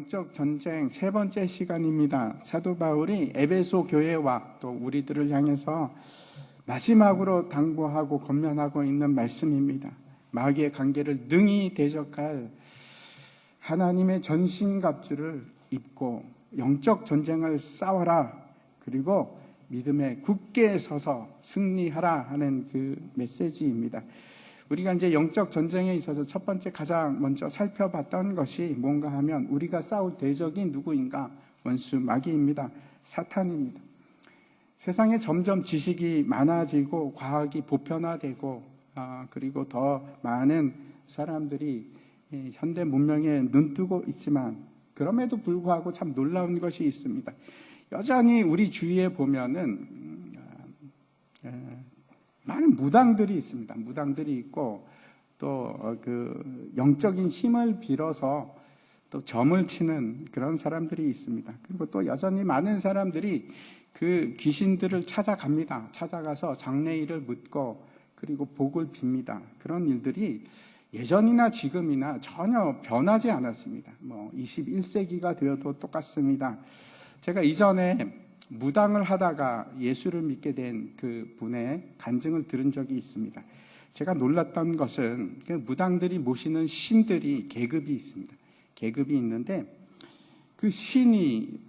영적 전쟁 세 번째 시간입니다. 사도 바울이 에베소 교회와 또 우리들을 향해서 마지막으로 당부하고 권면하고 있는 말씀입니다. 마귀의 관계를 능히 대적할 하나님의 전신갑주를 입고 영적 전쟁을 싸워라. 그리고 믿음에 굳게 서서 승리하라 하는 그 메시지입니다. 우리가 이제 영적 전쟁에 있어서 첫 번째 가장 먼저 살펴봤던 것이 뭔가 하면 우리가 싸울 대적이 누구인가? 원수 마귀입니다. 사탄입니다. 세상에 점점 지식이 많아지고 과학이 보편화되고 그리고 더 많은 사람들이 현대 문명에 눈뜨고 있지만 그럼에도 불구하고 참 놀라운 것이 있습니다. 여전히 우리 주위에 보면은 많은 무당들이 있습니다. 무당들이 있고 또 그 영적인 힘을 빌어서 또 점을 치는 그런 사람들이 있습니다. 그리고 또 여전히 많은 사람들이 그 귀신들을 찾아갑니다. 찾아가서 장래일을 묻고 그리고 복을 빕니다. 그런 일들이 예전이나 지금이나 전혀 변하지 않았습니다. 21세기가 되어도 똑같습니다. 제가 이전에 무당을 하다가 예수를 믿게 된 그 분의 간증을 들은 적이 있습니다. 제가 놀랐던 것은 그 무당들이 모시는 신들이 계급이 있습니다. 계급이 있는데 그 신이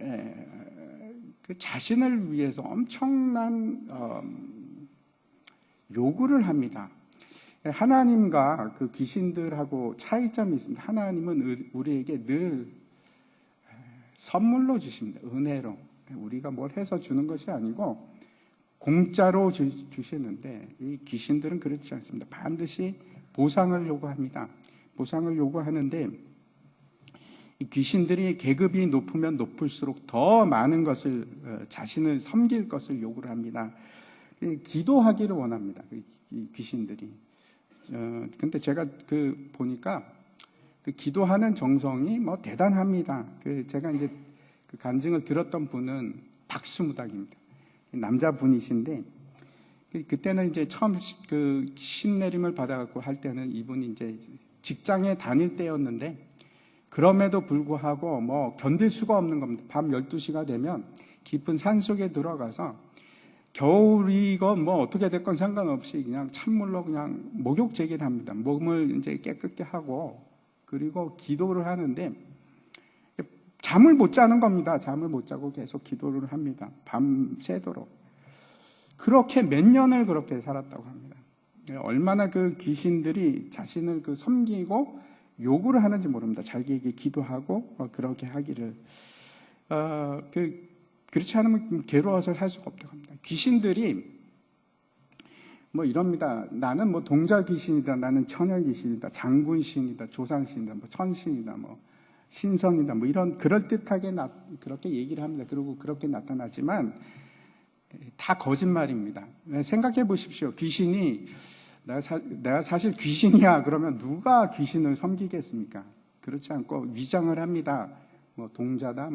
그 자신을 위해서 엄청난 요구를 합니다. 하나님과 그 귀신들하고 차이점이 있습니다. 하나님은 우리에게 늘 선물로 주십니다. 은혜로. 우리가 뭘 해서 주는 것이 아니고 공짜로 주시는데 이 귀신들은 그렇지 않습니다. 반드시 보상을 요구합니다. 보상을 요구하는데 이 귀신들이 계급이 높으면 높을수록 더 많은 것을 자신을 섬길 것을 요구를 합니다. 기도하기를 원합니다. 이 귀신들이. 근데 제가 보니까 그 기도하는 정성이 대단합니다. 제가 이제 그 간증을 들었던 분은 박수무당입니다. 남자분이신데, 그때는 이제 처음 그 신내림을 받아갖고 할 때는 이분이 이제 직장에 다닐 때였는데, 그럼에도 불구하고 견딜 수가 없는 겁니다. 밤 12시가 되면 깊은 산 속에 들어가서 겨울이건 어떻게 됐건 상관없이 그냥 찬물로 그냥 목욕 제기를 합니다. 몸을 이제 깨끗게 하고, 그리고 기도를 하는데, 잠을 못 자는 겁니다. 잠을 못 자고 계속 기도를 합니다. 밤새도록. 그렇게 몇 년을 그렇게 살았다고 합니다. 얼마나 그 귀신들이 자신을 섬기고 요구를 하는지 모릅니다. 자기에게 기도하고 그렇게 하기를. 그렇지 않으면 괴로워서 살 수가 없다고 합니다. 귀신들이 이럽니다. 나는 동자 귀신이다. 나는 처녀 귀신이다. 장군신이다. 조상신이다. 천신이다. 신성이다. 이런 그럴듯하게 그렇게 얘기를 합니다. 그리고 그렇게 나타나지만 다 거짓말입니다. 생각해 보십시오. 귀신이 내가 사실 귀신이야. 그러면 누가 귀신을 섬기겠습니까? 그렇지 않고 위장을 합니다. 동자다.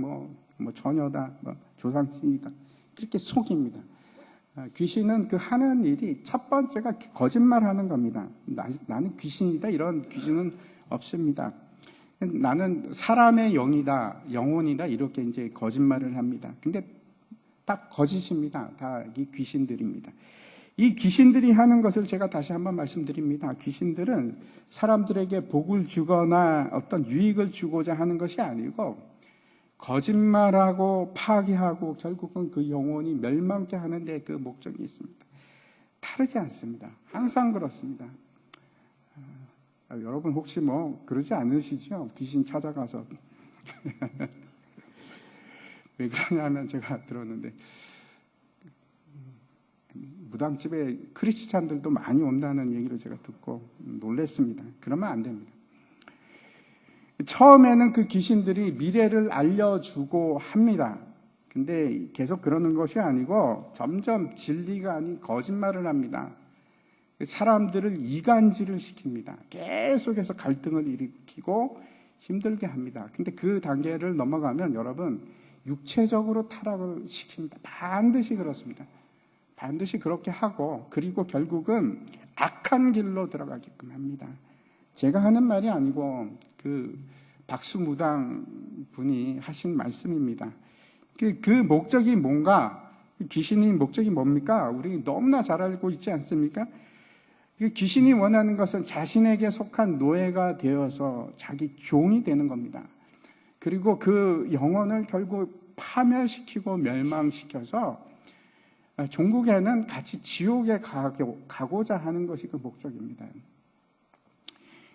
처녀다. 조상신이다. 그렇게 속입니다. 귀신은 하는 일이 첫 번째가 거짓말하는 겁니다. 나는 귀신이다. 이런 귀신은 없습니다. 나는 사람의 영이다, 영혼이다, 이렇게 이제 거짓말을 합니다. 근데 딱 거짓입니다. 다 이 귀신들입니다. 이 귀신들이 하는 것을 제가 다시 한번 말씀드립니다. 귀신들은 사람들에게 복을 주거나 어떤 유익을 주고자 하는 것이 아니고 거짓말하고 파괴하고 결국은 그 영혼이 멸망케 하는데 그 목적이 있습니다. 다르지 않습니다. 항상 그렇습니다. 여러분 혹시 그러지 않으시죠? 귀신 찾아가서. 왜 그러냐면 제가 들었는데 무당집에 크리스찬들도 많이 온다는 얘기를 제가 듣고 놀랐습니다. 그러면 안 됩니다. 처음에는 그 귀신들이 미래를 알려주고 합니다. 근데 계속 그러는 것이 아니고 점점 진리가 아닌 거짓말을 합니다. 사람들을 이간질을 시킵니다. 계속해서 갈등을 일으키고 힘들게 합니다. 근데 그 단계를 넘어가면 여러분 육체적으로 타락을 시킵니다. 반드시 그렇습니다. 반드시 그렇게 하고 그리고 결국은 악한 길로 들어가게끔 합니다. 제가 하는 말이 아니고 그 박수무당 분이 하신 말씀입니다. 그 목적이 뭔가, 귀신의 목적이 뭡니까? 우리 너무나 잘 알고 있지 않습니까? 귀신이 원하는 것은 자신에게 속한 노예가 되어서 자기 종이 되는 겁니다. 그리고 그 영혼을 결국 파멸시키고 멸망시켜서 종국에는 같이 지옥에 가고자 하는 것이 그 목적입니다.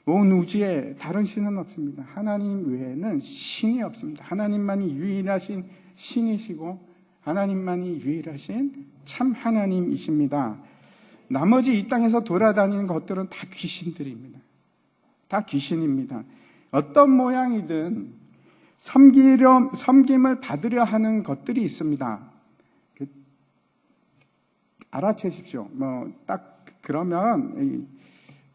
온 우주에 다른 신은 없습니다. 하나님 외에는 신이 없습니다. 하나님만이 유일하신 신이시고 하나님만이 유일하신 참 하나님이십니다. 나머지 이 땅에서 돌아다니는 것들은 다 귀신들입니다. 다 귀신입니다. 어떤 모양이든 섬김을 받으려 하는 것들이 있습니다. 알아채십시오. 딱 그러면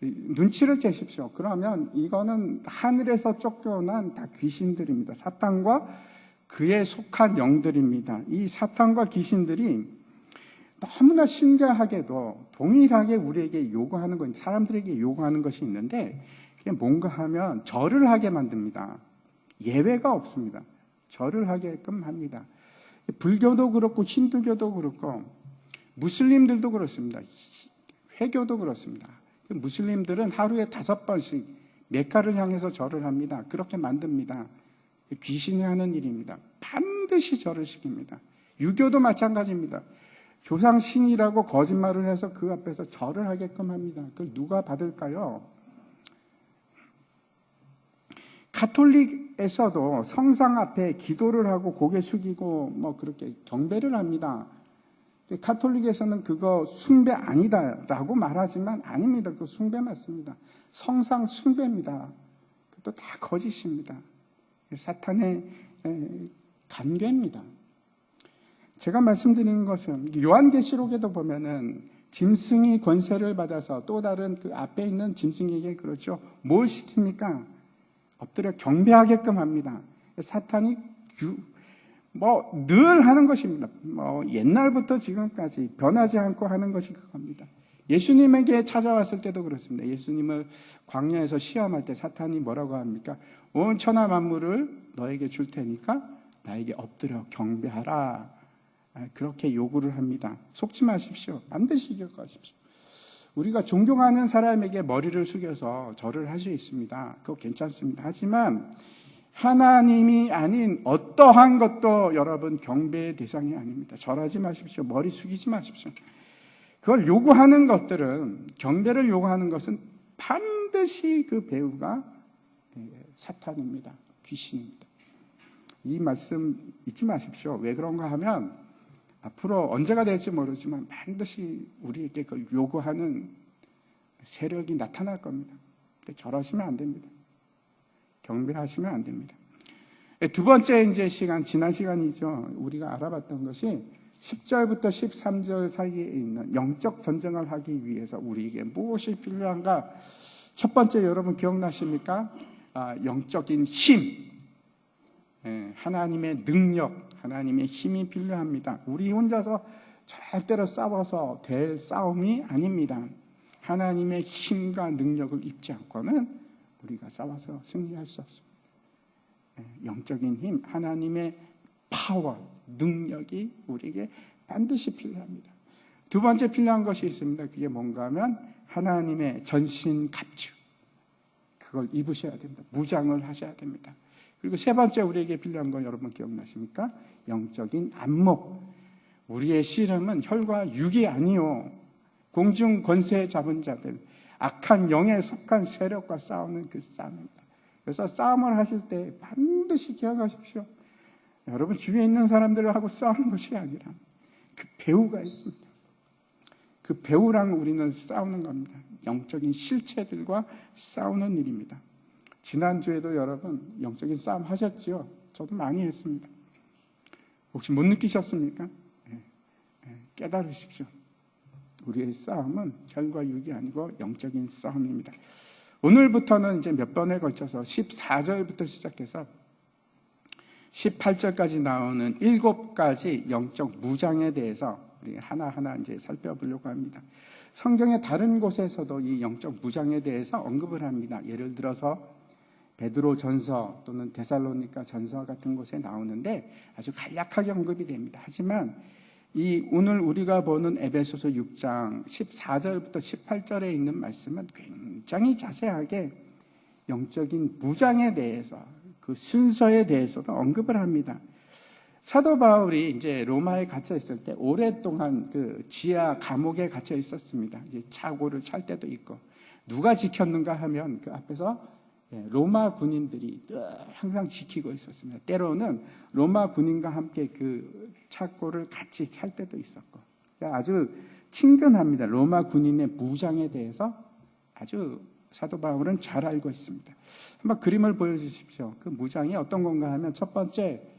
눈치를 채십시오. 그러면 이거는 하늘에서 쫓겨난 다 귀신들입니다. 사탄과 그에 속한 영들입니다. 이 사탄과 귀신들이 너무나 신기하게도 동일하게 우리에게 요구하는 건, 사람들에게 요구하는 것이 있는데 그게 뭔가 하면 절을 하게 만듭니다. 예외가 없습니다. 절을 하게끔 합니다. 불교도 그렇고 힌두교도 그렇고 무슬림들도 그렇습니다. 회교도 그렇습니다. 무슬림들은 하루에 5번씩 메카를 향해서 절을 합니다. 그렇게 만듭니다. 귀신이 하는 일입니다. 반드시 절을 시킵니다. 유교도 마찬가지입니다. 조상신이라고 거짓말을 해서 그 앞에서 절을 하게끔 합니다. 그걸 누가 받을까요? 가톨릭에서도 성상 앞에 기도를 하고 고개 숙이고 그렇게 경배를 합니다. 가톨릭에서는 그거 숭배 아니다라고 말하지만 아닙니다. 그거 숭배 맞습니다. 성상 숭배입니다. 그것도 다 거짓입니다. 사탄의 간계입니다. 제가 말씀드리는 것은 요한계시록에도 보면은 짐승이 권세를 받아서 또 다른 그 앞에 있는 짐승에게 그렇죠. 뭘 시킵니까? 엎드려 경배하게끔 합니다. 사탄이 늘 하는 것입니다. 옛날부터 지금까지 변하지 않고 하는 것이 그겁니다. 예수님에게 찾아왔을 때도 그렇습니다. 예수님을 광야에서 시험할 때 사탄이 뭐라고 합니까? 온 천하 만물을 너에게 줄 테니까 나에게 엎드려 경배하라. 그렇게 요구를 합니다. 속지 마십시오. 반드시 기억하십시오. 우리가 존경하는 사람에게 머리를 숙여서 절을 할 수 있습니다. 그거 괜찮습니다. 하지만 하나님이 아닌 어떠한 것도 여러분 경배의 대상이 아닙니다. 절하지 마십시오. 머리 숙이지 마십시오. 그걸 요구하는 것들은, 경배를 요구하는 것은 반드시 그 배우가 사탄입니다. 귀신입니다. 이 말씀 잊지 마십시오. 왜 그런가 하면 앞으로 언제가 될지 모르지만 반드시 우리에게 그 요구하는 세력이 나타날 겁니다. 절하시면 안 됩니다. 경배하시면 안 됩니다. 두 번째 지난 시간이죠. 우리가 알아봤던 것이 10절부터 13절 사이에 있는 영적 전쟁을 하기 위해서 우리에게 무엇이 필요한가? 첫 번째 여러분 기억나십니까? 영적인 힘. 하나님의 능력, 하나님의 힘이 필요합니다. 우리 혼자서 절대로 싸워서 될 싸움이 아닙니다. 하나님의 힘과 능력을 입지 않고는 우리가 싸워서 승리할 수 없습니다. 영적인 힘, 하나님의 파워, 능력이 우리에게 반드시 필요합니다. 두 번째 필요한 것이 있습니다. 그게 뭔가 하면 하나님의 전신갑주. 그걸 입으셔야 됩니다. 무장을 하셔야 됩니다. 그리고 세 번째 우리에게 필요한 건 여러분 기억나십니까? 영적인 안목. 우리의 씨름은 혈과 육이 아니요. 공중 권세 잡은 자들, 악한 영에 속한 세력과 싸우는 그 싸움입니다. 그래서 싸움을 하실 때 반드시 기억하십시오. 여러분 주위에 있는 사람들하고 싸우는 것이 아니라 그 배우가 있습니다. 그 배우랑 우리는 싸우는 겁니다. 영적인 실체들과 싸우는 일입니다. 지난주에도 여러분 영적인 싸움 하셨지요? 저도 많이 했습니다. 혹시 못 느끼셨습니까? 깨달으십시오. 우리의 싸움은 혈과 육이 아니고 영적인 싸움입니다. 오늘부터는 이제 몇 번에 걸쳐서 14절부터 시작해서 18절까지 나오는 7가지 영적 무장에 대해서 우리 하나하나 이제 살펴보려고 합니다. 성경의 다른 곳에서도 이 영적 무장에 대해서 언급을 합니다. 예를 들어서 베드로 전서 또는 데살로니가 전서 같은 곳에 나오는데 아주 간략하게 언급이 됩니다. 하지만 이 오늘 우리가 보는 에베소서 6장 14절부터 18절에 있는 말씀은 굉장히 자세하게 영적인 무장에 대해서 그 순서에 대해서도 언급을 합니다. 사도 바울이 이제 로마에 갇혀 있을 때 오랫동안 그 지하 감옥에 갇혀 있었습니다. 이제 차고를 찰 때도 있고 누가 지켰는가 하면 그 앞에서 로마 군인들이 항상 지키고 있었습니다. 때로는 로마 군인과 함께 그 차고를 같이 찰 때도 있었고 아주 친근합니다. 로마 군인의 무장에 대해서 아주 사도 바울은 잘 알고 있습니다. 한번 그림을 보여주십시오. 그 무장이 어떤 건가 하면 첫 번째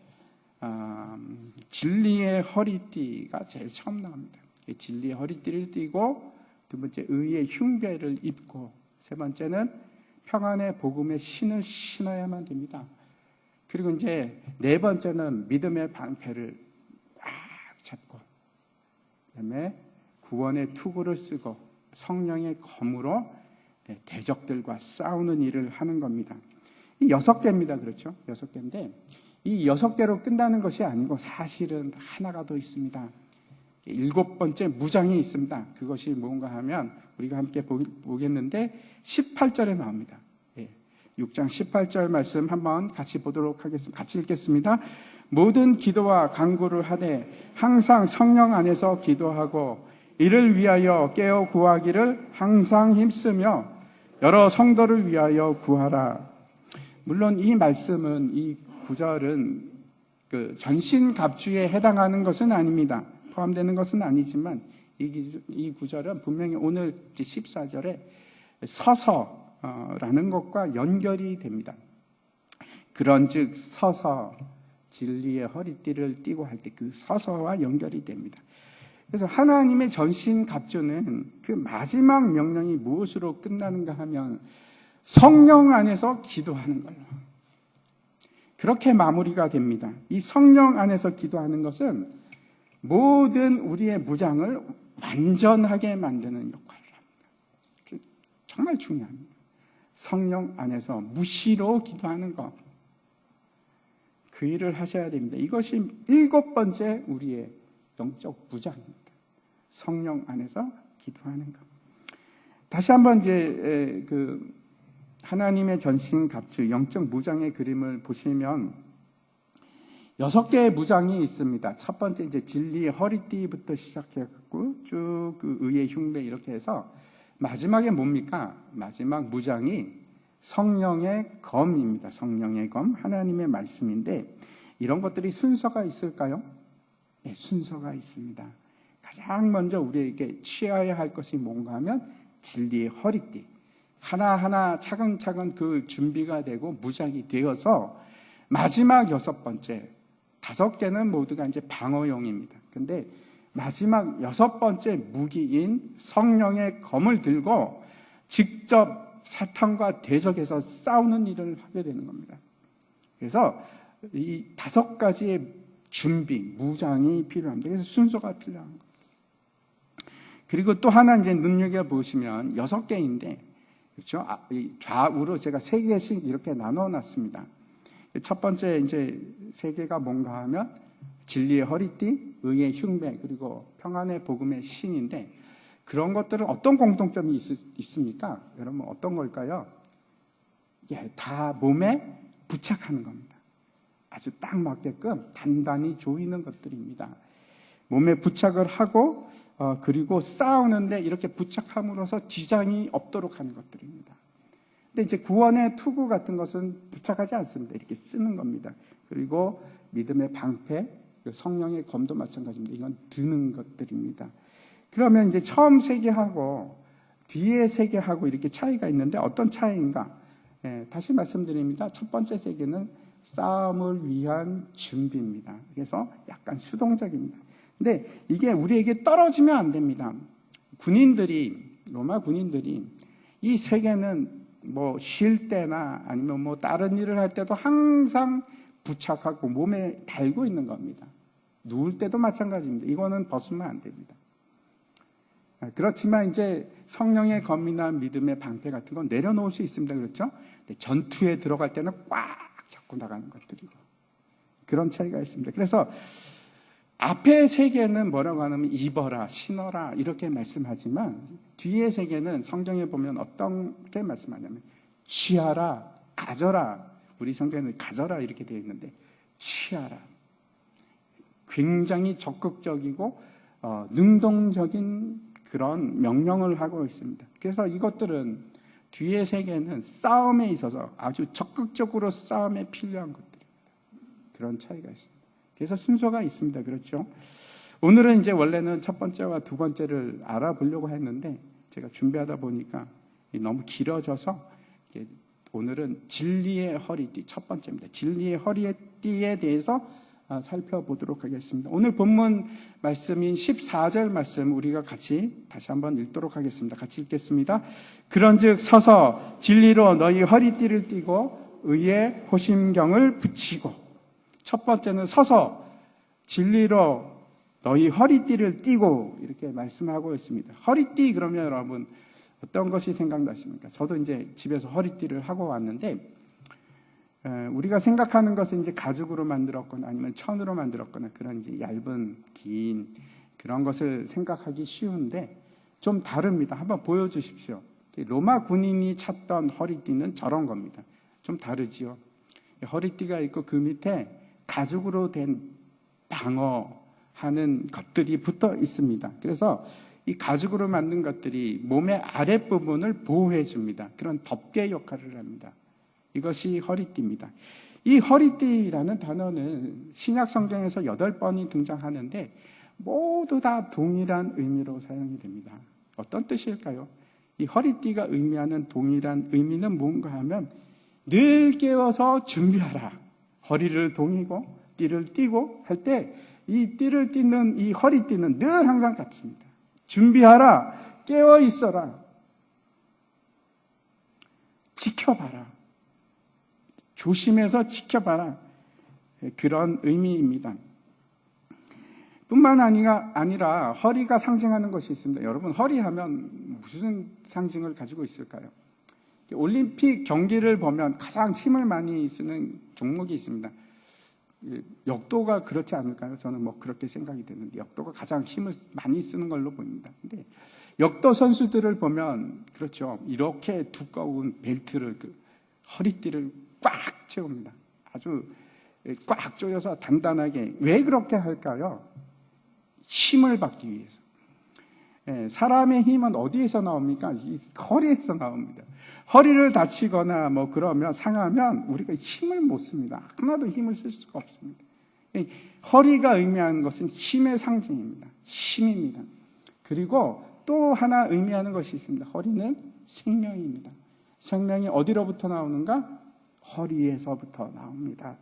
진리의 허리띠가 제일 처음 나옵니다. 진리의 허리띠를 띠고 두 번째 의의 흉배를 입고 세 번째는 평안의 복음의 신을 신어야만 됩니다. 그리고 이제 네 번째는 믿음의 방패를 꽉 잡고 그다음에 구원의 투구를 쓰고 성령의 검으로 대적들과 싸우는 일을 하는 겁니다. 이 6개입니다. 그렇죠? 6개인데 이 6개로 끝나는 것이 아니고 사실은 하나가 더 있습니다. 7번째 무장이 있습니다. 그것이 뭔가 하면 우리가 함께 보겠는데 18절에 나옵니다. 6장 18절 말씀 한번 같이 보도록 하겠습니다. 같이 읽겠습니다. 모든 기도와 간구를 하되 항상 성령 안에서 기도하고 이를 위하여 깨어 구하기를 항상 힘쓰며 여러 성도를 위하여 구하라. 물론 이 말씀은 이 구절은 그 전신갑주에 해당하는 것은 아닙니다. 포함되는 것은 아니지만 이 구절은 분명히 오늘 14절에 서서라는 것과 연결이 됩니다. 그런즉 서서 진리의 허리띠를 띠고 할 때 그 서서와 연결이 됩니다. 그래서 하나님의 전신갑주는 그 마지막 명령이 무엇으로 끝나는가 하면 성령 안에서 기도하는 걸로 그렇게 마무리가 됩니다. 이 성령 안에서 기도하는 것은 모든 우리의 무장을 완전하게 만드는 역할을 합니다. 정말 중요합니다. 성령 안에서 무시로 기도하는 것. 그 일을 하셔야 됩니다. 이것이 7번째 우리의 영적 무장입니다. 성령 안에서 기도하는 것. 다시 한번 이제 그 하나님의 전신갑주 영적 무장의 그림을 보시면 6개의 무장이 있습니다. 첫 번째 이제 진리의 허리띠부터 시작해갖고 쭉 그 의의 흉배 이렇게 해서 마지막에 뭡니까? 마지막 무장이 성령의 검입니다. 성령의 검, 하나님의 말씀인데 이런 것들이 순서가 있을까요? 네, 순서가 있습니다. 가장 먼저 우리에게 취해야 할 것이 뭔가 하면 진리의 허리띠. 하나하나 차근차근 그 준비가 되고 무장이 되어서 마지막 6번째, 5개는 모두가 이제 방어용입니다. 근데 마지막 6번째 무기인 성령의 검을 들고 직접 사탄과 대적해서 싸우는 일을 하게 되는 겁니다. 그래서 이 5가지의 준비, 무장이 필요합니다. 그래서 순서가 필요한 겁니다. 그리고 또 하나 이제 눈여겨보시면 6개인데, 그렇죠? 좌우로 제가 3개씩 이렇게 나눠 놨습니다. 첫 번째 이제 3개가 뭔가 하면 진리의 허리띠, 의의 흉배, 그리고 평안의 복음의 신인데 그런 것들은 어떤 공통점이 있습니까? 여러분 어떤 걸까요? 예, 다 몸에 부착하는 겁니다. 아주 딱 맞게끔 단단히 조이는 것들입니다. 몸에 부착을 하고 그리고 싸우는데 이렇게 부착함으로써 지장이 없도록 하는 것들입니다. 근데 이제 구원의 투구 같은 것은 부착하지 않습니다. 이렇게 쓰는 겁니다. 그리고 믿음의 방패, 성령의 검도 마찬가지입니다. 이건 드는 것들입니다. 그러면 이제 처음 3개하고 뒤에 3개하고 이렇게 차이가 있는데 어떤 차이인가? 예, 다시 말씀드립니다. 첫 번째 3개는 싸움을 위한 준비입니다. 그래서 약간 수동적입니다. 근데 이게 우리에게 떨어지면 안 됩니다. 로마 군인들이 이 3개는 뭐 쉴 때나 아니면 뭐 다른 일을 할 때도 항상 부착하고 몸에 달고 있는 겁니다. 누울 때도 마찬가지입니다. 이거는 벗으면 안 됩니다. 그렇지만 이제 성령의 검이나 믿음의 방패 같은 건 내려놓을 수 있습니다. 그렇죠? 전투에 들어갈 때는 꽉 잡고 나가는 것들이고 그런 차이가 있습니다. 그래서 앞에 세 개는 뭐라고 하냐면 입어라, 신어라 이렇게 말씀하지만 뒤에 세 개는 성경에 보면 어떻게 말씀하냐면 취하라, 가져라. 우리 성경에는 가져라 이렇게 되어 있는데 취하라. 굉장히 적극적이고 능동적인 그런 명령을 하고 있습니다. 그래서 이것들은 뒤에 세 개는 싸움에 있어서 아주 적극적으로 싸움에 필요한 것들입니다. 그런 차이가 있습니다. 그래서 순서가 있습니다. 그렇죠? 오늘은 이제 원래는 첫 번째와 두 번째를 알아보려고 했는데 제가 준비하다 보니까 너무 길어져서 오늘은 진리의 허리띠 첫 번째입니다. 진리의 허리띠에 대해서 살펴보도록 하겠습니다. 오늘 본문 말씀인 14절 말씀 우리가 같이 다시 한번 읽도록 하겠습니다. 같이 읽겠습니다. 그런즉 서서 진리로 너희 허리띠를 띠고 의의 호심경을 붙이고. 첫 번째는 서서 진리로 너희 허리띠를 띠고 이렇게 말씀하고 있습니다. 허리띠 그러면 여러분 어떤 것이 생각나십니까? 저도 이제 집에서 허리띠를 하고 왔는데 우리가 생각하는 것은 이제 가죽으로 만들었거나 아니면 천으로 만들었거나 그런 이제 얇은 긴 그런 것을 생각하기 쉬운데 좀 다릅니다. 한번 보여주십시오. 로마 군인이 찾던 허리띠는 저런 겁니다. 좀 다르지요. 허리띠가 있고 그 밑에 가죽으로 된 방어하는 것들이 붙어 있습니다. 그래서 이 가죽으로 만든 것들이 몸의 아랫부분을 보호해 줍니다. 그런 덮개 역할을 합니다. 이것이 허리띠입니다. 이 허리띠라는 단어는 신약 성경에서 8번이 등장하는데 모두 다 동일한 의미로 사용이 됩니다. 어떤 뜻일까요? 이 허리띠가 의미하는 동일한 의미는 뭔가 하면 늘 깨워서 준비하라. 허리를 동이고 띠를 띠고 할 때 이 띠를 띠는 이 허리띠는 늘 항상 같습니다. 준비하라. 깨어 있어라. 지켜봐라. 조심해서 지켜봐라. 그런 의미입니다. 뿐만 아니라 허리가 상징하는 것이 있습니다. 여러분 허리 하면 무슨 상징을 가지고 있을까요? 올림픽 경기를 보면 가장 힘을 많이 쓰는 종목이 있습니다. 역도가 그렇지 않을까요? 저는 뭐 그렇게 생각이 되는데 역도가 가장 힘을 많이 쓰는 걸로 보입니다. 근데 역도 선수들을 보면 그렇죠. 이렇게 두꺼운 벨트를 허리띠를 꽉 채웁니다. 아주 꽉 조여서 단단하게. 왜 그렇게 할까요? 힘을 받기 위해서. 사람의 힘은 어디에서 나옵니까? 이 허리에서 나옵니다. 허리를 다치거나 뭐 그러면 상하면 우리가 힘을 못 씁니다. 하나도 힘을 쓸 수가 없습니다. 허리가 의미하는 것은 힘의 상징입니다. 힘입니다. 그리고 또 하나 의미하는 것이 있습니다. 허리는 생명입니다. 생명이 어디로부터 나오는가? 허리에서부터 나옵니다.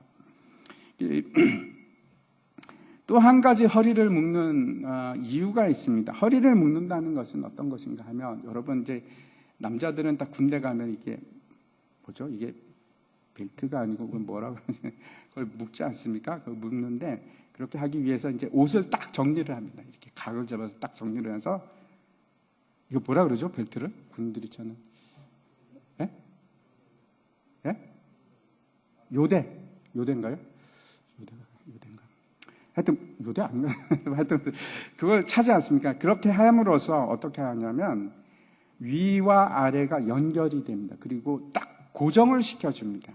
또 한 가지 허리를 묶는 이유가 있습니다. 허리를 묶는다는 것은 어떤 것인가 하면 여러분 이제 남자들은 딱 군대 가면 이게 뭐죠? 이게 벨트가 아니고 그건 뭐라고 그러냐? 그걸 묶지 않습니까? 그걸 묶는데 그렇게 하기 위해서 이제 옷을 딱 정리를 합니다. 이렇게 각을 잡아서 딱 정리를 해서 이거 뭐라 그러죠? 벨트를 군인들이 차는 예? 예? 요대인가요? 요대인가? 하여튼 요대 아닌가? 하여튼 그걸 차지 않습니까? 그렇게 함으로써 어떻게 하냐면 위와 아래가 연결이 됩니다. 그리고 딱 고정을 시켜줍니다.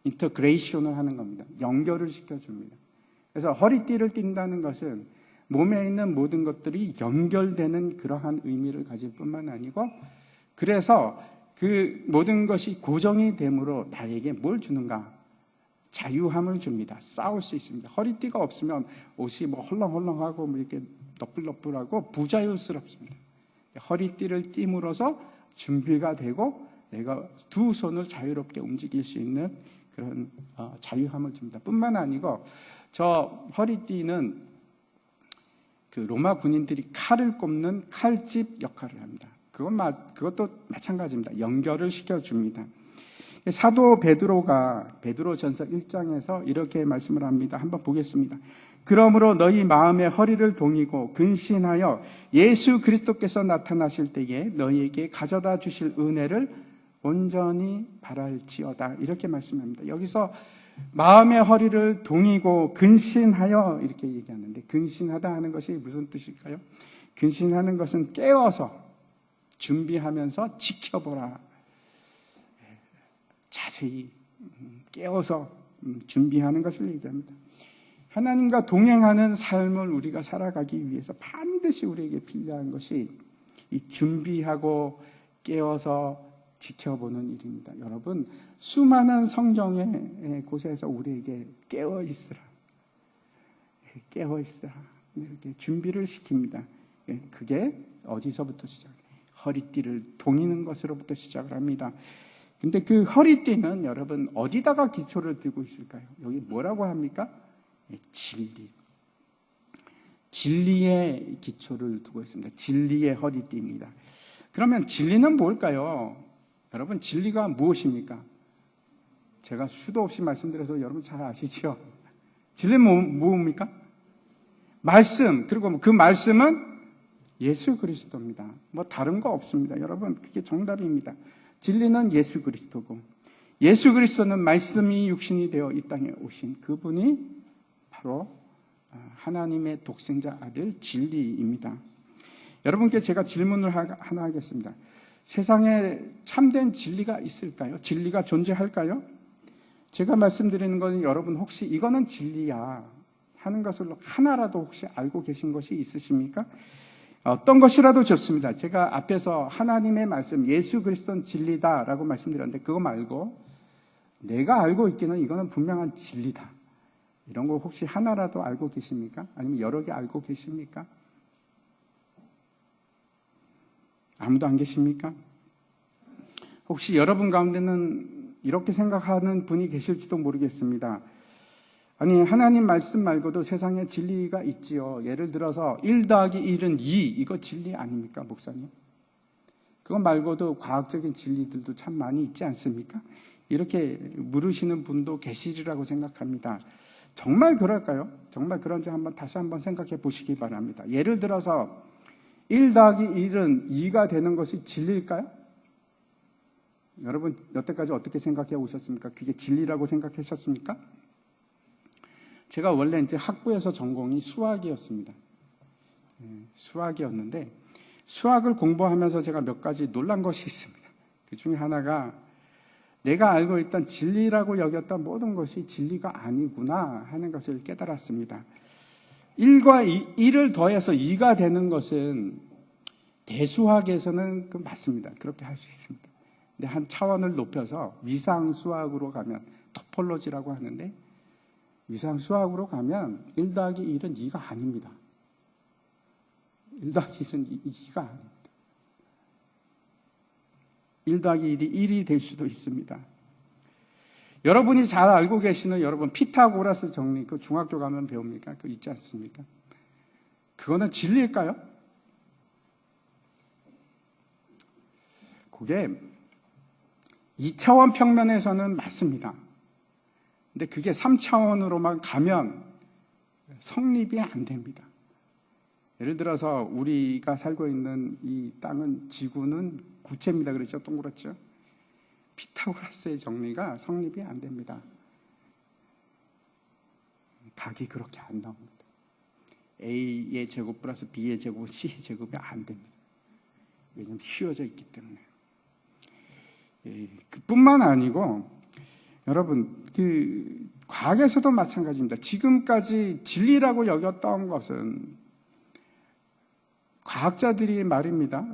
인터그레이션을 하는 겁니다. 연결을 시켜줍니다. 그래서 허리띠를 띈다는 것은 몸에 있는 모든 것들이 연결되는 그러한 의미를 가질 뿐만 아니고 그래서 그 모든 것이 고정이 됨으로 나에게 뭘 주는가? 자유함을 줍니다. 싸울 수 있습니다. 허리띠가 없으면 옷이 뭐 헐렁헐렁하고 뭐 이렇게 너플너플하고 부자유스럽습니다. 허리띠를 띠므로써 준비가 되고 내가 두 손을 자유롭게 움직일 수 있는 그런 자유함을 줍니다. 뿐만 아니고 저 허리띠는 그 로마 군인들이 칼을 꼽는 칼집 역할을 합니다. 그것도 마찬가지입니다. 연결을 시켜줍니다. 사도 베드로전서 1장에서 이렇게 말씀을 합니다. 한번 보겠습니다. 그러므로 너희 마음의 허리를 동이고 근신하여 예수 그리스도께서 나타나실 때에 너희에게 가져다 주실 은혜를 온전히 바랄지어다. 이렇게 말씀합니다. 여기서 마음의 허리를 동이고 근신하여 이렇게 얘기하는데, 근신하다 하는 것이 무슨 뜻일까요? 근신하는 것은 깨워서 준비하면서 지켜보라. 자세히 깨워서 준비하는 것을 얘기합니다. 하나님과 동행하는 삶을 우리가 살아가기 위해서 반드시 우리에게 필요한 것이 이 준비하고 깨워서 지켜보는 일입니다. 여러분, 수많은 성경의 곳에서 우리에게 깨어 있으라, 깨어 있으라 이렇게 준비를 시킵니다. 그게 어디서부터 시작해요? 허리띠를 동이는 것으로부터 시작을 합니다. 근데 그 허리띠는 여러분 어디다가 기초를 두고 있을까요? 여기 뭐라고 합니까? 진리. 진리의 기초를 두고 있습니다. 진리의 허리띠입니다. 그러면 진리는 뭘까요? 여러분, 진리가 무엇입니까? 제가 수도 없이 말씀드려서 여러분 잘 아시죠? 진리는 뭡니까? 말씀. 그리고 그 말씀은 예수 그리스도입니다. 뭐 다른 거 없습니다. 여러분, 그게 정답입니다. 진리는 예수 그리스도고, 예수 그리스도는 말씀이 육신이 되어 이 땅에 오신 그분이 바로 하나님의 독생자 아들 진리입니다. 여러분께 제가 질문을 하나 하겠습니다. 세상에 참된 진리가 있을까요? 진리가 존재할까요? 제가 말씀드리는 건 여러분 혹시 이거는 진리야 하는 것을 하나라도 혹시 알고 계신 것이 있으십니까? 어떤 것이라도 좋습니다. 제가 앞에서 하나님의 말씀, 예수 그리스도는 진리다라고 말씀드렸는데 그거 말고 내가 알고 있기는 이거는 분명한 진리다. 이런 거 혹시 하나라도 알고 계십니까? 아니면 여러 개 알고 계십니까? 아무도 안 계십니까? 혹시 여러분 가운데는 이렇게 생각하는 분이 계실지도 모르겠습니다. 아니, 하나님 말씀 말고도 세상에 진리가 있지요. 예를 들어서 1 더하기 1은 2, 이거 진리 아닙니까, 목사님? 그거 말고도 과학적인 진리들도 참 많이 있지 않습니까? 이렇게 물으시는 분도 계시리라고 생각합니다. 정말 그럴까요? 정말 그런지 다시 한번 생각해 보시기 바랍니다. 예를 들어서 1 더하기 1은 2가 되는 것이 진리일까요? 여러분 여태까지 어떻게 생각해 오셨습니까? 그게 진리라고 생각하셨습니까? 제가 원래 이제 학부에서 전공이 수학이었습니다. 수학이었는데 수학을 공부하면서 제가 몇 가지 놀란 것이 있습니다. 그 중에 하나가 내가 알고 있던 진리라고 여겼던 모든 것이 진리가 아니구나 하는 것을 깨달았습니다. 1을 더해서 2가 되는 것은 대수학에서는 맞습니다. 그렇게 할 수 있습니다. 근데 한 차원을 높여서 위상수학으로 가면 토폴로지라고 하는데 위상수학으로 가면 1 더하기 1은 2가 아닙니다. 1 더하기 1은 2가 아닙니다. 1 더하기 1이 1이 될 수도 있습니다. 여러분이 잘 알고 계시는 여러분 피타고라스 정리, 그 중학교 가면 배웁니까? 그거 있지 않습니까? 그거는 진리일까요? 그게 2차원 평면에서는 맞습니다. 근데 그게 3차원으로만 가면 성립이 안 됩니다. 예를 들어서 우리가 살고 있는 이 땅은, 지구는 구체입니다. 그렇죠? 동그랗죠? 피타고라스의 정리가 성립이 안 됩니다. 각이 그렇게 안 나옵니다. A의 제곱 플러스 B의 제곱, C의 제곱이 안 됩니다. 왜냐하면 씌워져 있기 때문에. 그뿐만 아니고 여러분, 과학에서도 마찬가지입니다. 지금까지 진리라고 여겼던 것은 과학자들이 말입니다.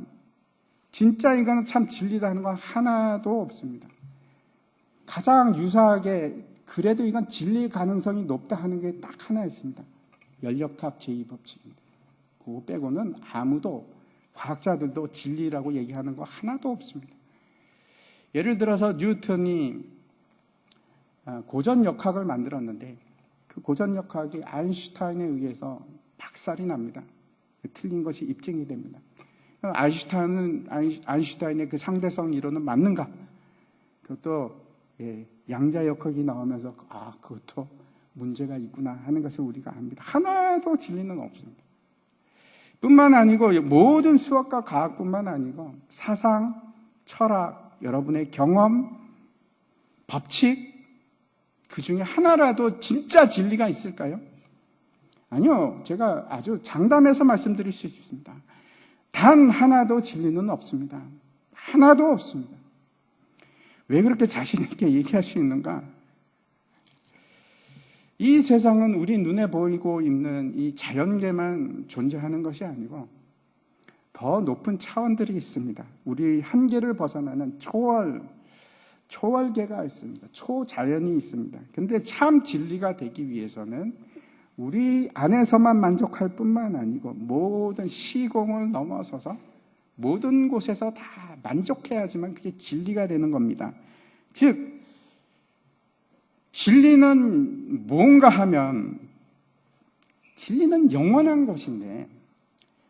진짜 이거는 참 진리다 하는 건 하나도 없습니다. 가장 유사하게 그래도 이건 진리의 가능성이 높다 하는 게 딱 하나 있습니다. 열역학 제2법칙입니다. 그거 빼고는 아무도, 과학자들도 진리라고 얘기하는 거 하나도 없습니다. 예를 들어서 뉴턴이 고전역학을 만들었는데 그 고전역학이 아인슈타인에 의해서 박살이 납니다. 틀린 것이 입증이 됩니다. 아인슈타인의 그 상대성 이론은 맞는가? 그것도 양자역학이 나오면서 그것도 문제가 있구나 하는 것을 우리가 압니다. 하나도 진리는 없습니다. 뿐만 아니고 모든 수학과 과학뿐만 아니고 사상, 철학, 여러분의 경험, 법칙 그 중에 하나라도 진짜 진리가 있을까요? 아니요. 제가 아주 장담해서 말씀드릴 수 있습니다. 단 하나도 진리는 없습니다. 하나도 없습니다. 왜 그렇게 자신 있게 얘기할 수 있는가? 이 세상은 우리 눈에 보이고 있는 이 자연계만 존재하는 것이 아니고 더 높은 차원들이 있습니다. 우리 한계를 벗어나는 초월계가 있습니다. 초자연이 있습니다. 근데 참 진리가 되기 위해서는 우리 안에서만 만족할 뿐만 아니고 모든 시공을 넘어서서 모든 곳에서 다 만족해야지만 그게 진리가 되는 겁니다. 즉 진리는 뭔가 하면 진리는 영원한 것인데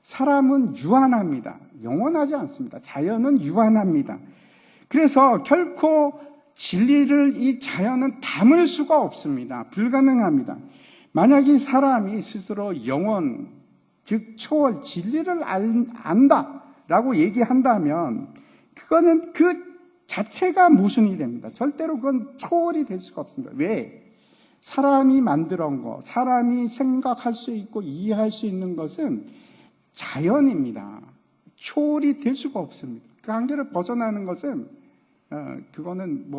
사람은 유한합니다. 영원하지 않습니다. 자연은 유한합니다. 그래서 결코 진리를 이 자연은 담을 수가 없습니다. 불가능합니다. 만약 이 사람이 스스로 영원, 즉 초월, 진리를 안다라고 얘기한다면 그거는 그 자체가 모순이 됩니다. 절대로 그건 초월이 될 수가 없습니다. 왜? 사람이 만들어온 거, 사람이 생각할 수 있고 이해할 수 있는 것은 자연입니다. 초월이 될 수가 없습니다. 그 한계를 벗어나는 것은 그거는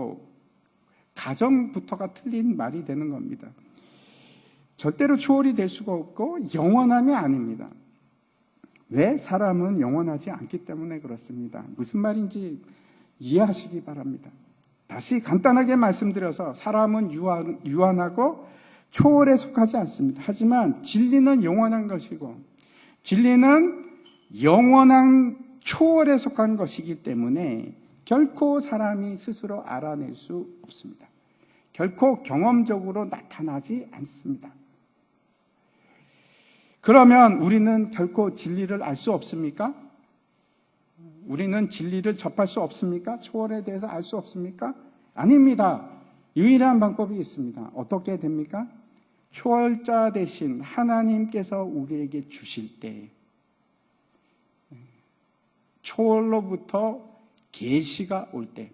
가정부터가 틀린 말이 되는 겁니다. 절대로 초월이 될 수가 없고 영원함이 아닙니다. 왜? 사람은 영원하지 않기 때문에 그렇습니다. 무슨 말인지 이해하시기 바랍니다. 다시 간단하게 말씀드려서 사람은 유한하고 초월에 속하지 않습니다. 하지만 진리는 영원한 것이고 진리는 영원한 초월에 속한 것이기 때문에 결코 사람이 스스로 알아낼 수 없습니다. 결코 경험적으로 나타나지 않습니다. 그러면 우리는 결코 진리를 알 수 없습니까? 우리는 진리를 접할 수 없습니까? 초월에 대해서 알 수 없습니까? 아닙니다. 유일한 방법이 있습니다. 어떻게 됩니까? 초월자 대신 하나님께서 우리에게 주실 때 초월로부터 계시가 올 때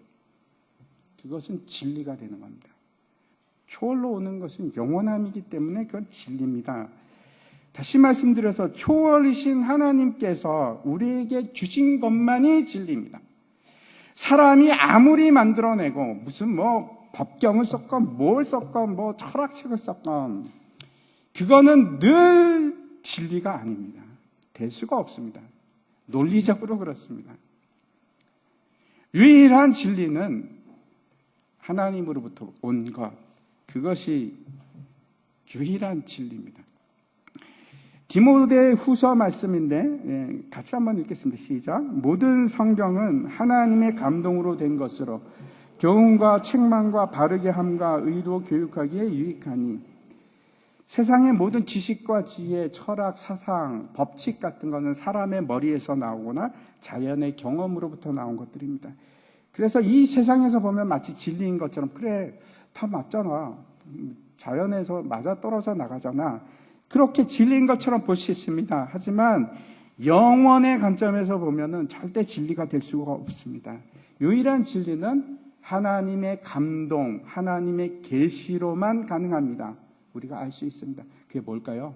그것은 진리가 되는 겁니다. 초월로 오는 것은 영원함이기 때문에 그건 진리입니다. 다시 말씀드려서 초월이신 하나님께서 우리에게 주신 것만이 진리입니다. 사람이 아무리 만들어내고 무슨 법경을 썼건 뭘 썼건 철학책을 썼건 그거는 늘 진리가 아닙니다. 될 수가 없습니다. 논리적으로 그렇습니다. 유일한 진리는 하나님으로부터 온 것, 그것이 유일한 진리입니다. 디모데 후서 말씀인데 같이 한번 읽겠습니다. 시작. 모든 성경은 하나님의 감동으로 된 것으로 교훈과 책망과 바르게 함과 의로 교육하기에 유익하니 세상의 모든 지식과 지혜, 철학, 사상, 법칙 같은 것은 사람의 머리에서 나오거나 자연의 경험으로부터 나온 것들입니다. 그래서 이 세상에서 보면 마치 진리인 것처럼 그래 다 맞잖아. 자연에서 맞아떨어져 나가잖아. 그렇게 진리인 것처럼 볼 수 있습니다. 하지만 영원의 관점에서 보면은 절대 진리가 될 수가 없습니다. 유일한 진리는 하나님의 감동, 하나님의 계시로만 가능합니다. 우리가 알 수 있습니다. 그게 뭘까요?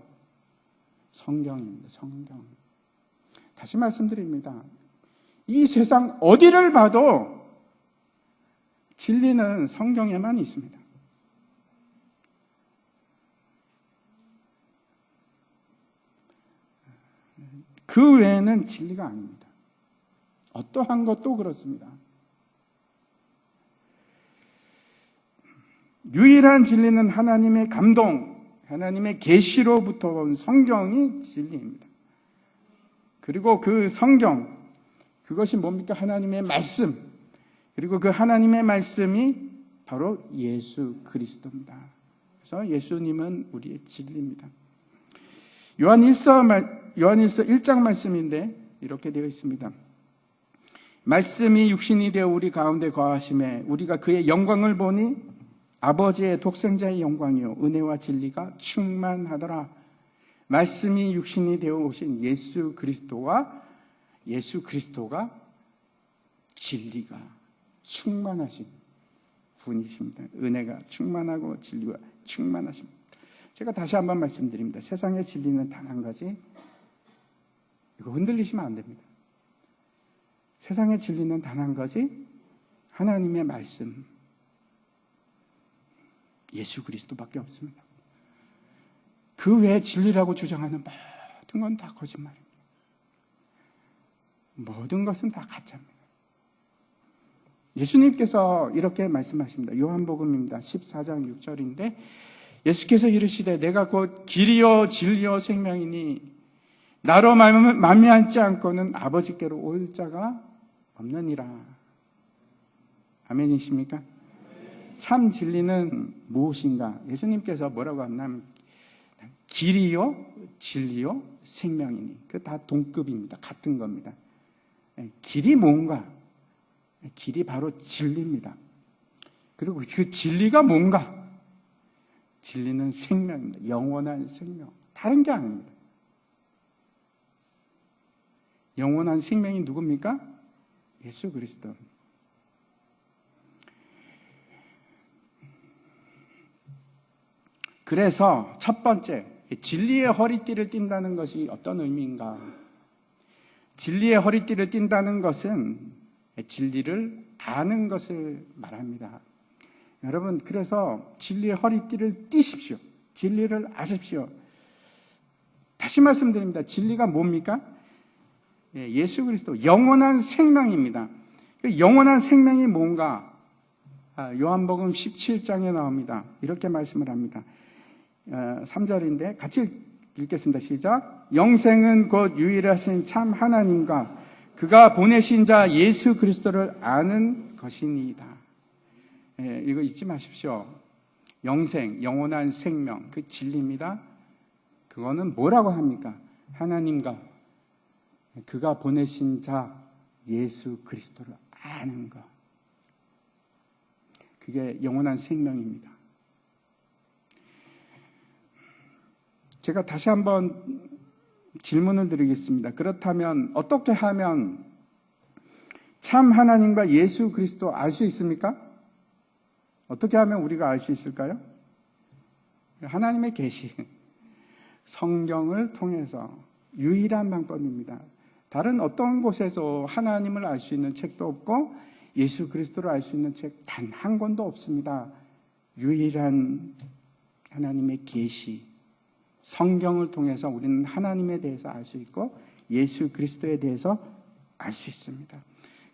성경입니다. 성경. 다시 말씀드립니다. 이 세상 어디를 봐도 진리는 성경에만 있습니다. 그 외에는 진리가 아닙니다. 어떠한 것도 그렇습니다. 유일한 진리는 하나님의 감동, 하나님의 계시로부터 온 성경이 진리입니다. 그리고 그 성경, 그것이 뭡니까? 하나님의 말씀. 그리고 그 하나님의 말씀이 바로 예수 그리스도입니다. 그래서 예수님은 우리의 진리입니다. 요한일서 1장 말씀인데 이렇게 되어 있습니다. 말씀이 육신이 되어 우리 가운데 거하심에 우리가 그의 영광을 보니 아버지의 독생자의 영광이요 은혜와 진리가 충만하더라. 말씀이 육신이 되어 오신 예수 그리스도가 진리가 충만하신 분이십니다. 은혜가 충만하고 진리가 충만하십니다. 제가 다시 한번 말씀드립니다. 세상의 진리는 단 한 가지. 이거 흔들리시면 안 됩니다. 세상의 진리는 단 한 가지. 하나님의 말씀, 예수 그리스도밖에 없습니다. 그 외에 진리라고 주장하는 모든 건 다 거짓말입니다. 모든 것은 다 가짜입니다. 예수님께서 이렇게 말씀하십니다. 요한복음입니다. 14장 6절인데 예수께서 이르시되 내가 곧 길이요 진리요 생명이니 나로 말미암지 않고는 아버지께로 올 자가 없느니라. 아멘이십니까? 참 진리는 무엇인가? 예수님께서 뭐라고 하냐면 길이요 진리요 생명이니. 그 다 동급입니다. 같은 겁니다. 길이 뭔가? 길이 바로 진리입니다. 그리고 그 진리가 뭔가? 진리는 생명입니다. 영원한 생명. 다른 게 아닙니다. 영원한 생명이 누굽니까? 예수 그리스도. 그래서 첫 번째, 진리의 허리띠를 띈다는 것이 어떤 의미인가? 진리의 허리띠를 띈다는 것은 진리를 아는 것을 말합니다. 여러분, 그래서 진리의 허리띠를 띠십시오. 진리를 아십시오. 다시 말씀드립니다. 진리가 뭡니까? 예수 그리스도, 영원한 생명입니다. 그 영원한 생명이 뭔가? 요한복음 17장에 나옵니다. 이렇게 말씀을 합니다. 3절인데 같이 읽겠습니다. 시작. 영생은 곧 유일하신 참 하나님과 그가 보내신 자 예수 그리스도를 아는 것이니이다. 이거 잊지 마십시오. 영생, 영원한 생명, 그 진리입니다. 그거는 뭐라고 합니까? 하나님과 그가 보내신 자 예수 그리스도를 아는 것. 그게 영원한 생명입니다. 제가 다시 한번 질문을 드리겠습니다. 그렇다면 어떻게 하면 참 하나님과 예수 그리스도 알 수 있습니까? 어떻게 하면 우리가 알 수 있을까요? 하나님의 계시, 성경을 통해서 유일한 방법입니다. 다른 어떤 곳에서 하나님을 알 수 있는 책도 없고 예수 그리스도를 알 수 있는 책 단 한 권도 없습니다. 유일한 하나님의 계시, 성경을 통해서 우리는 하나님에 대해서 알 수 있고 예수 그리스도에 대해서 알 수 있습니다.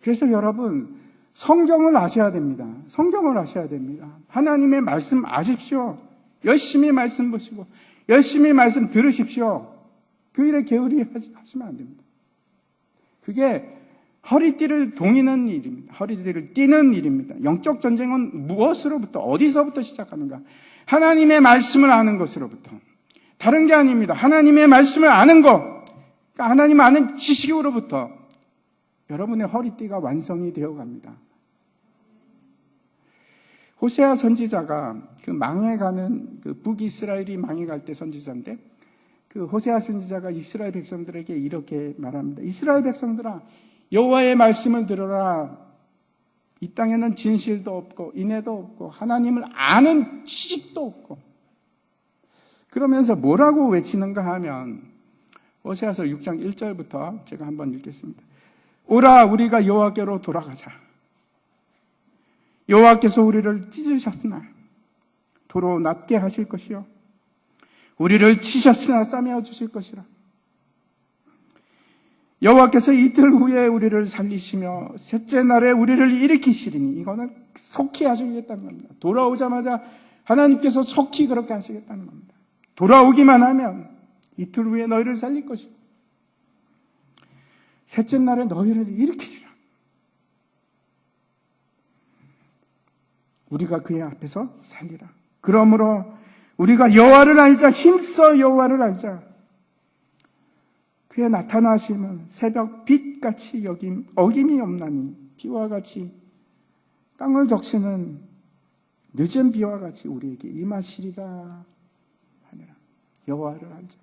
그래서 여러분, 성경을 아셔야 됩니다. 성경을 아셔야 됩니다. 하나님의 말씀 아십시오. 열심히 말씀 보시고 열심히 말씀 들으십시오. 그 일에 게으리 하시면 안 됩니다. 그게 허리띠를 동이는 일입니다. 허리띠를 띠는 일입니다. 영적 전쟁은 무엇으로부터, 어디서부터 시작하는가? 하나님의 말씀을 아는 것으로부터. 다른 게 아닙니다. 하나님의 말씀을 아는 것, 그러니까 하나님 아는 지식으로부터 여러분의 허리띠가 완성이 되어 갑니다. 호세아 선지자가 그 망해가는 그 북이스라엘이 망해갈 때 선지자인데 그 호세아 선지자가 이스라엘 백성들에게 이렇게 말합니다. 이스라엘 백성들아, 여호와의 말씀을 들어라. 이 땅에는 진실도 없고 인애도 없고 하나님을 아는 지식도 없고. 그러면서 뭐라고 외치는가 하면 호세아서 6장 1절부터 제가 한번 읽겠습니다. 오라, 우리가 여호와께로 돌아가자. 여호와께서 우리를 찢으셨으나 도로 낮게 하실 것이요 우리를 치셨으나 싸매어 주실 것이라. 여호와께서 이틀 후에 우리를 살리시며 셋째 날에 우리를 일으키시리니. 이거는 속히 하시겠다는 겁니다. 돌아오자마자 하나님께서 속히 그렇게 하시겠다는 겁니다. 돌아오기만 하면 이틀 후에 너희를 살릴 것이고 셋째 날에 너희를 일으키리라. 우리가 그의 앞에서 살리라. 그러므로 우리가 여호와를 알자. 힘써 여호와를 알자. 그의 나타나심은 새벽 빛같이 어김이 없나니 비와 같이 땅을 적시는 늦은 비와 같이 우리에게 임하시리가 하니라. 여호와를 알자.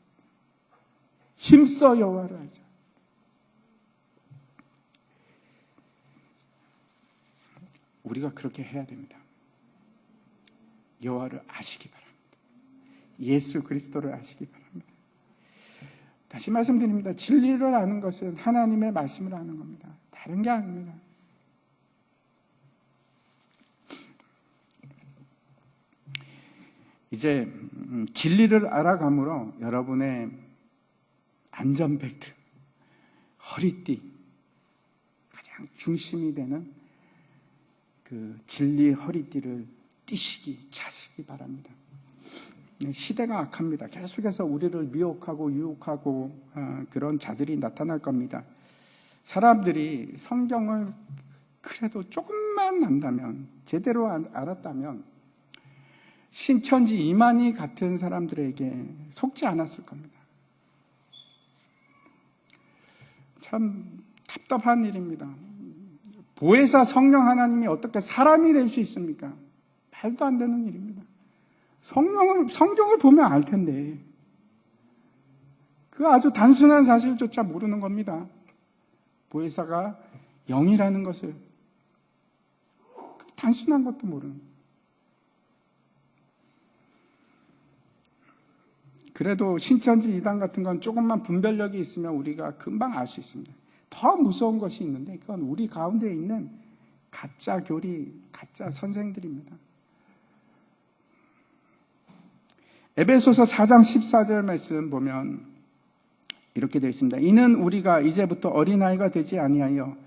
힘써 여호와를 알자. 우리가 그렇게 해야 됩니다. 여호와를 아시기 바랍니다. 예수 그리스도를 아시기 바랍니다. 다시 말씀드립니다. 진리를 아는 것은 하나님의 말씀을 아는 겁니다. 다른 게 아닙니다. 이제 진리를 알아감으로 여러분의 안전벨트, 허리띠, 가장 중심이 되는 그 진리의 허리띠를 차시기 바랍니다. 시대가 악합니다. 계속해서 우리를 미혹하고 유혹하고 그런 자들이 나타날 겁니다. 사람들이 성경을 그래도 조금만 안다면, 제대로 알았다면 신천지 이만희 같은 사람들에게 속지 않았을 겁니다. 참 답답한 일입니다. 보혜사 성령 하나님이 어떻게 사람이 될 수 있습니까? 말도 안 되는 일입니다. 성경을 보면 알 텐데, 그 아주 단순한 사실조차 모르는 겁니다. 보혜사가 영이라는 것을, 그 단순한 것도 모르는. 그래도 신천지 이단 같은 건 조금만 분별력이 있으면 우리가 금방 알 수 있습니다. 더 무서운 것이 있는데 그건 우리 가운데 있는 가짜 교리, 가짜 선생들입니다. 에베소서 4장 14절 말씀 보면 이렇게 되어 있습니다. 이는 우리가 이제부터 어린아이가 되지 아니하여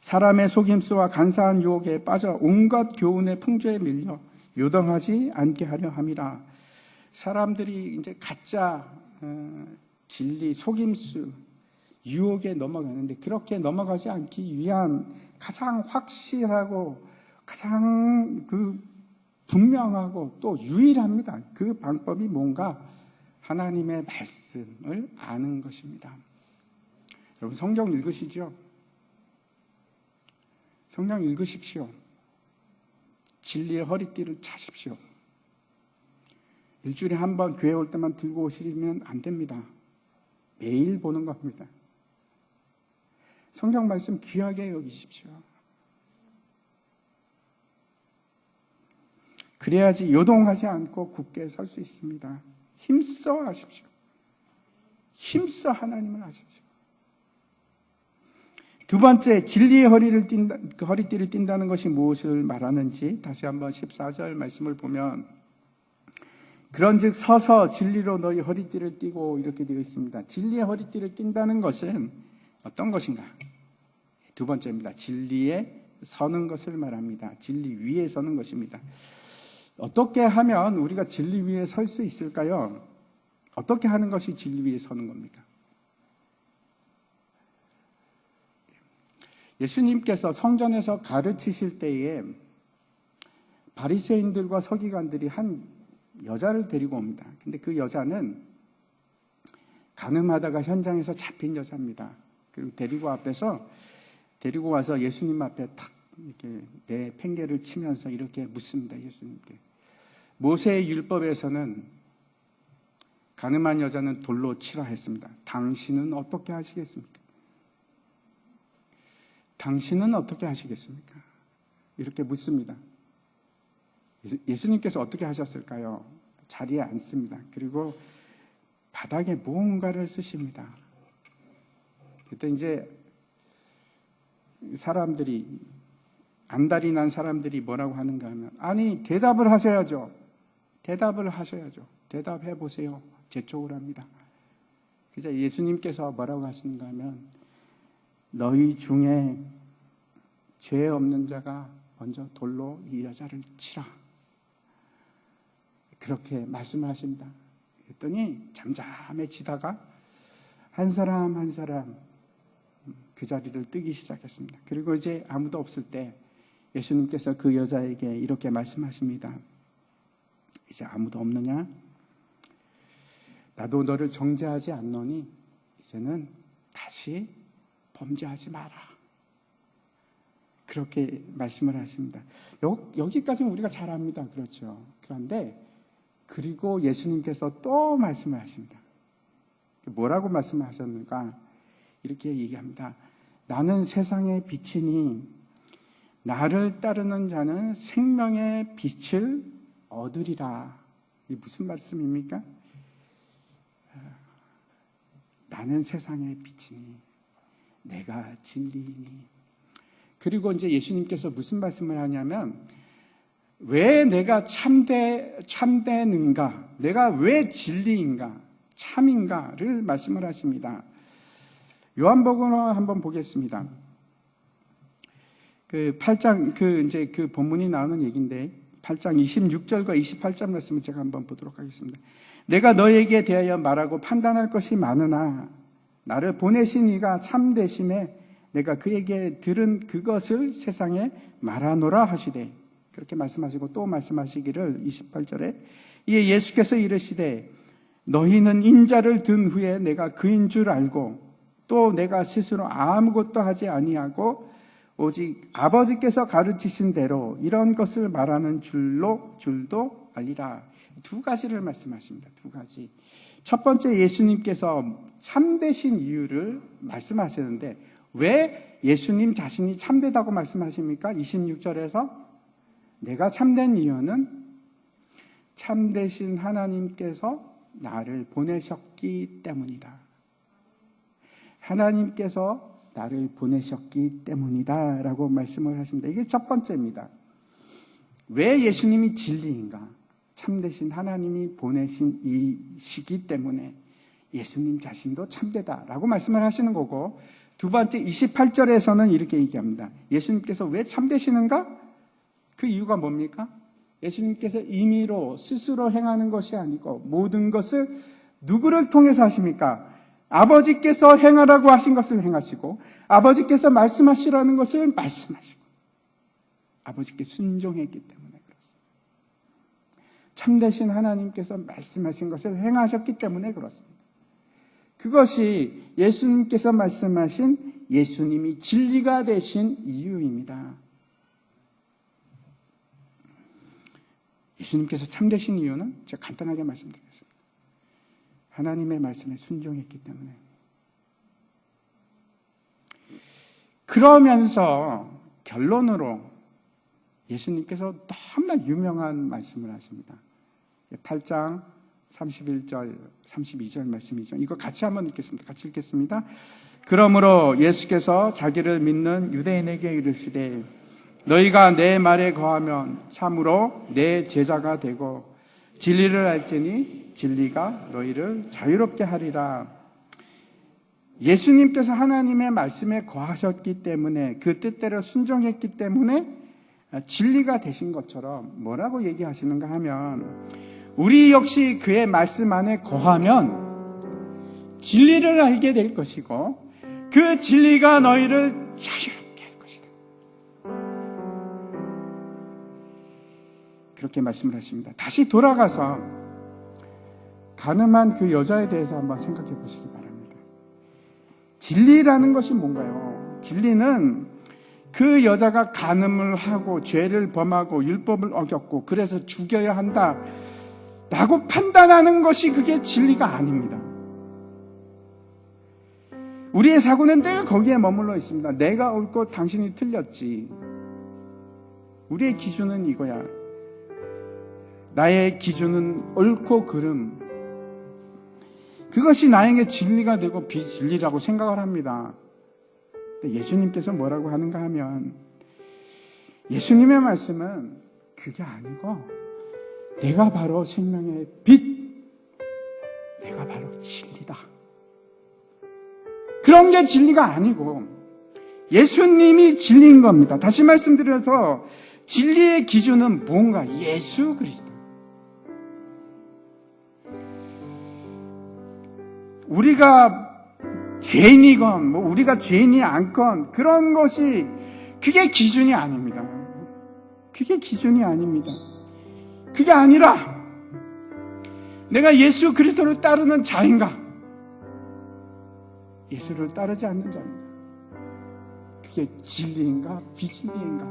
사람의 속임수와 간사한 유혹에 빠져 온갖 교훈의 풍조에 밀려 요동하지 않게 하려 함이라. 사람들이 이제 가짜 진리, 속임수, 유혹에 넘어가는데 그렇게 넘어가지 않기 위한 가장 확실하고 가장 분명하고 또 유일합니다. 그 방법이 뭔가 하나님의 말씀을 아는 것입니다. 여러분 성경 읽으시죠? 성경 읽으십시오. 진리의 허리띠를 차십시오. 일주일에 한 번 교회 올 때만 들고 오시면 안 됩니다. 매일 보는 겁니다. 성경 말씀 귀하게 여기십시오. 그래야지 요동하지 않고 굳게 설 수 있습니다. 힘써 하십시오. 힘써 하나님을 아십시오. 두 번째, 진리의 허리띠를 띈다는 것이 무엇을 말하는지 다시 한번 14절 말씀을 보면 그런즉 서서 진리로 너희 허리띠를 띠고 이렇게 되어 있습니다. 진리의 허리띠를 띈다는 것은 어떤 것인가? 두 번째입니다. 진리에 서는 것을 말합니다. 진리 위에 서는 것입니다. 어떻게 하면 우리가 진리 위에 설 수 있을까요? 어떻게 하는 것이 진리 위에 서는 겁니까? 예수님께서 성전에서 가르치실 때에 바리새인들과 서기관들이 한 여자를 데리고 옵니다. 근데 그 여자는 간음하다가 현장에서 잡힌 여자입니다. 그리고 데리고 와서 예수님 앞에 탁 이렇게 내 팽개를 치면서 이렇게 묻습니다. 예수님께. 모세의 율법에서는 간음한 여자는 돌로 치라 했습니다. 당신은 어떻게 하시겠습니까? 당신은 어떻게 하시겠습니까? 이렇게 묻습니다. 예수님께서 어떻게 하셨을까요? 자리에 앉습니다. 그리고 바닥에 무언가를 쓰십니다. 그때 이제 사람들이, 안달이 난 사람들이 뭐라고 하는가 하면, 아니, 대답을 하셔야죠. 대답해 보세요. 재촉을 합니다. 그래서 예수님께서 뭐라고 하시는가 하면, 너희 중에 죄 없는 자가 먼저 돌로 이 여자를 치라. 그렇게 말씀을 하십니다. 그랬더니 잠잠해지다가 한 사람 한 사람 그 자리를 뜨기 시작했습니다. 그리고 이제 아무도 없을 때 예수님께서 그 여자에게 이렇게 말씀하십니다. 이제 아무도 없느냐? 나도 너를 정죄하지 않노니 이제는 다시 범죄하지 마라. 그렇게 말씀을 하십니다. 여기까지는 우리가 잘 압니다. 그렇죠. 그런데 그리고 예수님께서 또 말씀을 하십니다. 뭐라고 말씀하셨는가? 이렇게 얘기합니다. 나는 세상의 빛이니 나를 따르는 자는 생명의 빛을 얻으리라. 이게 무슨 말씀입니까? 나는 세상의 빛이니 내가 진리이니. 그리고 이제 예수님께서 무슨 말씀을 하냐면 왜 내가 참되는가? 내가 왜 진리인가? 참인가를 말씀을 하십니다. 요한복음으로 한번 보겠습니다. 그 8장 이제 그 본문이 나오는 얘기인데 8장 26절과 28절 말씀을 제가 한번 보도록 하겠습니다. 내가 너에게 대하여 말하고 판단할 것이 많으나 나를 보내신 이가 참되심에 내가 그에게 들은 그것을 세상에 말하노라 하시되, 그렇게 말씀하시고 또 말씀하시기를 28절에 이에 예수께서 이르시되 너희는 인자를 든 후에 내가 그인 줄 알고 또 내가 스스로 아무것도 하지 아니하고 오직 아버지께서 가르치신 대로 이런 것을 말하는 줄도 알리라. 두 가지를 말씀하십니다. 두 가지. 첫 번째, 예수님께서 참되신 이유를 말씀하시는데 왜 예수님 자신이 참되다고 말씀하십니까? 26절에서 내가 참된 이유는 참되신 하나님께서 나를 보내셨기 때문이다. 하나님께서 나를 보내셨기 때문이다 라고 말씀을 하십니다. 이게 첫 번째입니다. 왜 예수님이 진리인가? 참되신 하나님이 보내신 이시기 때문에 예수님 자신도 참되다라고 말씀을 하시는 거고, 두 번째 28절에서는 이렇게 얘기합니다. 예수님께서 왜 참되시는가? 그 이유가 뭡니까? 예수님께서 임의로 스스로 행하는 것이 아니고 모든 것을 누구를 통해서 하십니까? 아버지께서 행하라고 하신 것을 행하시고 아버지께서 말씀하시라는 것을 말씀하시고 아버지께 순종했기 때문에 그렇습니다. 참되신 하나님께서 말씀하신 것을 행하셨기 때문에 그렇습니다. 그것이 예수님께서 말씀하신 예수님이 진리가 되신 이유입니다. 예수님께서 참되신 이유는 제가 간단하게 말씀드리겠습니다. 하나님의 말씀에 순종했기 때문에. 그러면서 결론으로 예수님께서 너무나 유명한 말씀을 하십니다. 8장 31절, 32절 말씀이죠. 이거 같이 한번 읽겠습니다. 같이 읽겠습니다. 그러므로 예수께서 자기를 믿는 유대인에게 이르시되 너희가 내 말에 거하면 참으로 내 제자가 되고 진리를 알지니 진리가 너희를 자유롭게 하리라. 예수님께서 하나님의 말씀에 거하셨기 때문에 그 뜻대로 순종했기 때문에 진리가 되신 것처럼 뭐라고 얘기하시는가 하면 우리 역시 그의 말씀 안에 거하면 진리를 알게 될 것이고 그 진리가 너희를 자유롭게 할 것이다. 그렇게 말씀을 하십니다. 다시 돌아가서 가늠한 그 여자에 대해서 한번 생각해 보시기 바랍니다. 진리라는 것이 뭔가요? 진리는 그 여자가 간음을 하고 죄를 범하고 율법을 어겼고 그래서 죽여야 한다 라고 판단하는 것이 그게 진리가 아닙니다. 우리의 사고는 늘 거기에 머물러 있습니다. 내가 옳고 당신이 틀렸지. 우리의 기준은 이거야. 나의 기준은 옳고 그름. 그것이 나에게 진리가 되고 비진리라고 생각을 합니다. 근데 예수님께서 뭐라고 하는가 하면 예수님의 말씀은 그게 아니고 내가 바로 생명의 빛, 내가 바로 진리다. 그런 게 진리가 아니고 예수님이 진리인 겁니다. 다시 말씀드려서 진리의 기준은 뭔가? 예수 그리스도. 우리가 죄인이건 우리가 죄인이 않건 그런 것이 그게 기준이 아닙니다. 그게 기준이 아닙니다. 그게 아니라 내가 예수 그리스도를 따르는 자인가? 예수를 따르지 않는 자인가? 그게 그게 진리인가 비진리인가?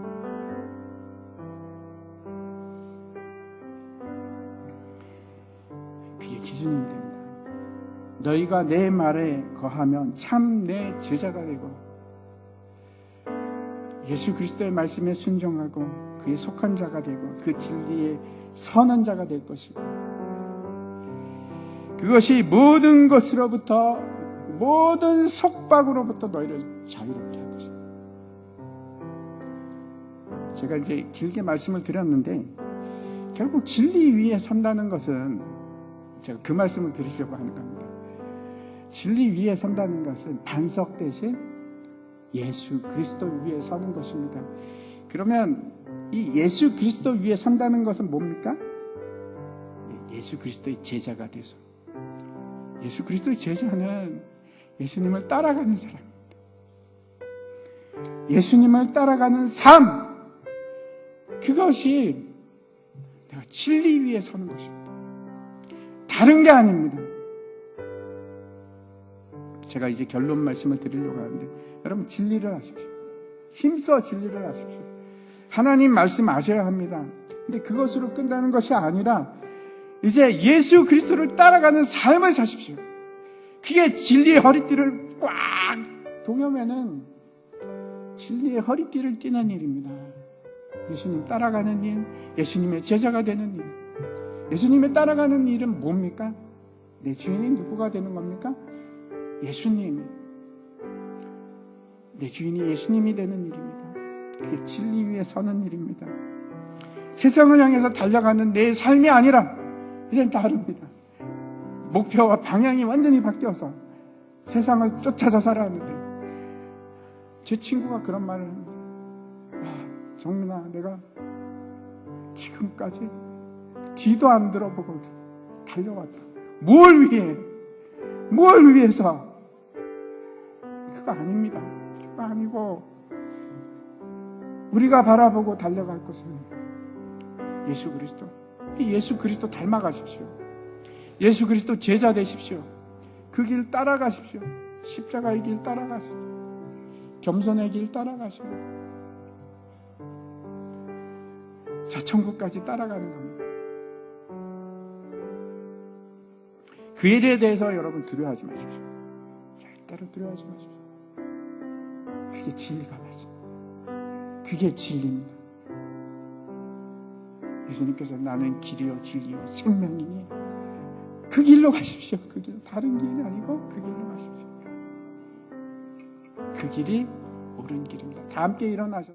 그게 기준이 됩니다. 너희가 내 말에 거하면 참 내 제자가 되고 예수 그리스도의 말씀에 순종하고 그에 속한 자가 되고 그 진리에 서는 자가 될 것이고 그것이 모든 것으로부터 모든 속박으로부터 너희를 자유롭게 할 것이다. 제가 이제 길게 말씀을 드렸는데 결국 진리 위에 선다는 것은 제가 그 말씀을 드리려고 하는 겁니다. 진리 위에 선다는 것은 반석 대신 예수 그리스도 위에 서는 것입니다. 그러면 이 예수 그리스도 위에 선다는 것은 뭡니까? 예수 그리스도의 제자가 돼서 예수 그리스도의 제자는 예수님을 따라가는 사람입니다. 예수님을 따라가는 삶 그것이 내가 진리 위에 서는 것입니다. 다른 게 아닙니다. 제가 이제 결론 말씀을 드리려고 하는데 여러분 진리를 아십시오. 힘써 진리를 아십시오. 하나님 말씀 아셔야 합니다. 근데 그것으로 끝나는 것이 아니라 이제 예수 그리스도를 따라가는 삶을 사십시오. 그게 진리의 허리띠를 꽉 동여매는 진리의 허리띠를 띠는 일입니다. 예수님 따라가는 일, 예수님의 제자가 되는 일. 예수님의 따라가는 일은 뭡니까? 내 주인이 누구가 되는 겁니까? 예수님이. 내 주인이 예수님이 되는 일입니다. 그게 진리 위에 서는 일입니다. 세상을 향해서 달려가는 내 삶이 아니라 이젠 다릅니다. 목표와 방향이 완전히 바뀌어서 세상을 쫓아서 살아왔는데 제 친구가 그런 말을 합니다. 정민아, 내가 지금까지 뒤도 안 들어보고 달려왔다. 뭘 위해? 뭘 위해서? 그거 아닙니다. 그거 아니고 우리가 바라보고 달려갈 것은 예수 그리스도. 예수 그리스도 닮아가십시오. 예수 그리스도 제자 되십시오. 그 길 따라가십시오. 십자가의 길 따라가십시오. 겸손의 길 따라가십시오. 자, 천국까지 따라가는 겁니다. 그 일에 대해서 여러분 두려워하지 마십시오. 절대로 두려워하지 마십시오. 그게 진리가 맞습니다. 그게 진리입니다. 예수님께서 나는 길이요 진리요 생명이니 그 길로 가십시오. 그 길, 다른 길이 아니고 그 길로 가십시오. 그 길이 옳은 길입니다. 다 함께 일어나셔서